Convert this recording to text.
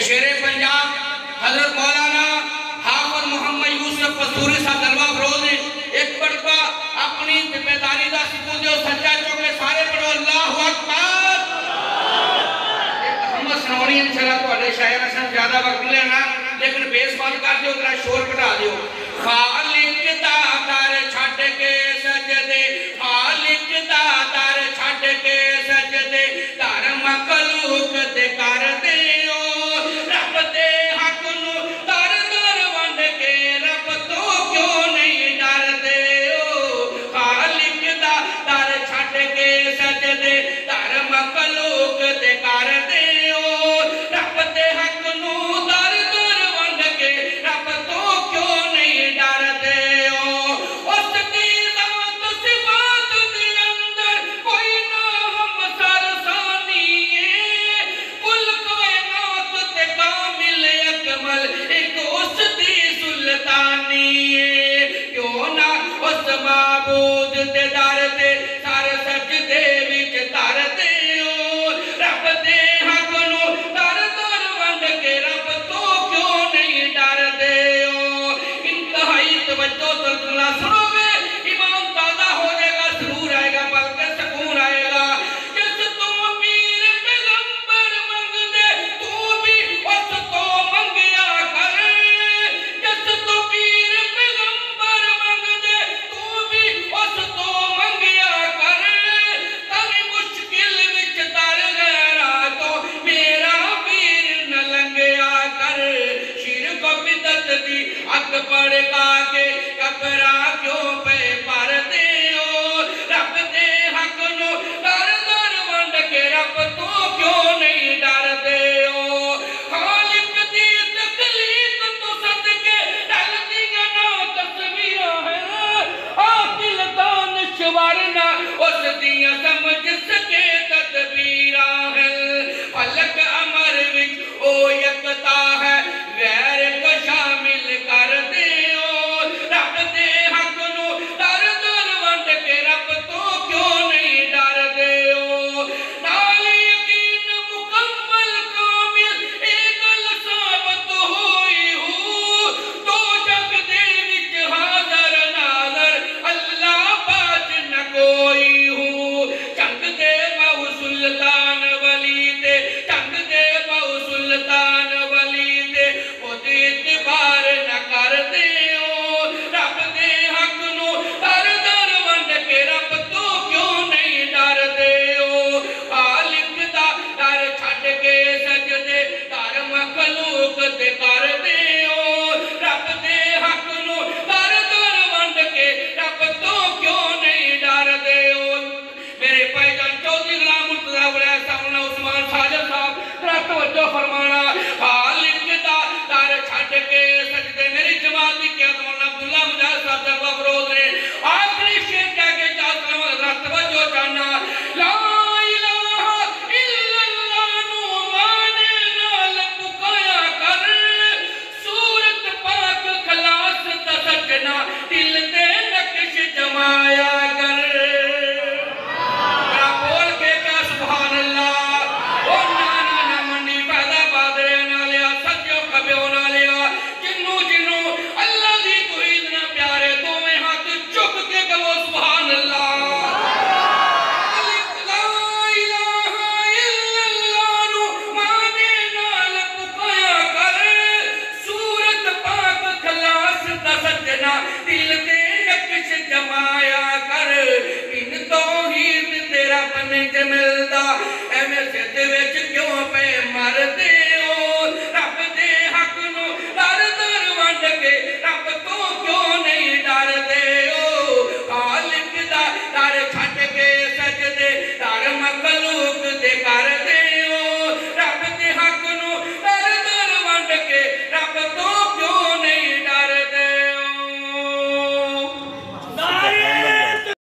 شیر پنجاب حضرت مولانا حافظ محمد یوسف پستوری صاحب جلوہ افروز نے ایک مرتبہ اپنی ذمہ داری دا ثبوت دے سچا چوکے سارے پڑھو اللہ اکبر. محمد سنونی انشاءاللہ تو اڈے شاعر حسن زیادہ وقت نہیں لینا لیکن بیس بات کر دیو ذرا شور بڑھا دیو. خالق دا در چھٹ کے سجدے خالق دا در چھٹ کے سجدے در مخلوق دے کر دیو رب دے حق نو در در ونڈ کے رب تو کیوں نہیں ڈر دیو. خالق دا در چھٹ کے سجدے در مخلوق دے کر دیو رب دے حق نو در در ونڈ کے رب تو کیوں نہیں ڈر دیو. اس دی ذات صفات دے اندر کوئی نہ ہم سرسانی ہے کل کائنات تے کامل اکمل ایک اس دی سلطانی ہے. کیوں نہ اس معبود دے در تے سر سجدے وچ تر دیو رب دے حق نو در در ونڈ کے رب تو کیوں نہیں ڈر دیو. انتہائی توجہ تلقنا سنو گے ایمان تازہ ہو جائے گا سرور آئے گا بلکہ سکون آئے گا. جس تو پیر پیغمبر منگ دے تو بھی اس کو منگیا کر. جس تو پیر پیغمبر منگ دے تو بھی اس کو منگیا کر. تنی مشکل وچ تر گیا تو میرا پیر نہ لنگیا کر. شرک و بدعت دی اگ پڑکا کے کبرا کیوں پہ پر دیو رب دے حق نو در در ونڈ کے رب تو کیوں نہیں ڈر دیو. خالق دی تخلیق تو صدقے ڈل دیاں نا تصویراں ہیں عاقل دانش ورنہ اس دیاں سمجھ سکے تدبیراں ہیں. فلک امر وچ او یکتا ہے غیر کو شامل کر دیو رب دے حق نو در در ونڈ کے رب تو کیوں نہیں ڈر دیو. نال یقین مکمل کامل ایک گل ثابت ہوئی ہو تو جگ دے وچ حاضر ناظر اللہ باج نہ کوئی ہو. جنگ دے بہو سلطان ولی دے جنگ دے بہو سلطان ولی دے خود اعتبار نہ کر دیو رب دے حق نو در در ونڈ کے رب تو کیوں نہیں ڈر دیو. خالق دا در چھٹ کے سجدے در مخلوق دے کر دیو رب دے حق نو در در ونڈ کے رب تو کیوں نہیں ڈر دیو. میرے پہچان چودھری غلام مرتضیٰ ولیہ سامنا عثمان ساجد صاحب ذرا توجہ فرمانا. خالق دا در چھٹ کے سجدے میری جماعت کی قیادت مولانا عبداللہ مجاہد صاحب جلوہ افروز نے آخری شعر کہہ کے چاہتا ہوں ذرا توجہ چاہنا. لا الہ الا اللہ نو مانے نال پکایا کر سورت پاک خلاص دا سجنا دل دے نقش جمایا کر. ذرا بول کے کہا سبحان اللہ. او نانا نہ منی پیدا بادرے نہ لیا سجو کبیو نہ لیا جنو جنو اللہ دی توحید نہ پیارے دو میں ہاتھ چک کے کہو سبحان اللہ. لا الہ الا اللہ نو مانے نال پکایا کر سورت پاک خلاص دا سجنا دل دے نقش جمایا کر. ان توحید تیرا بن جمل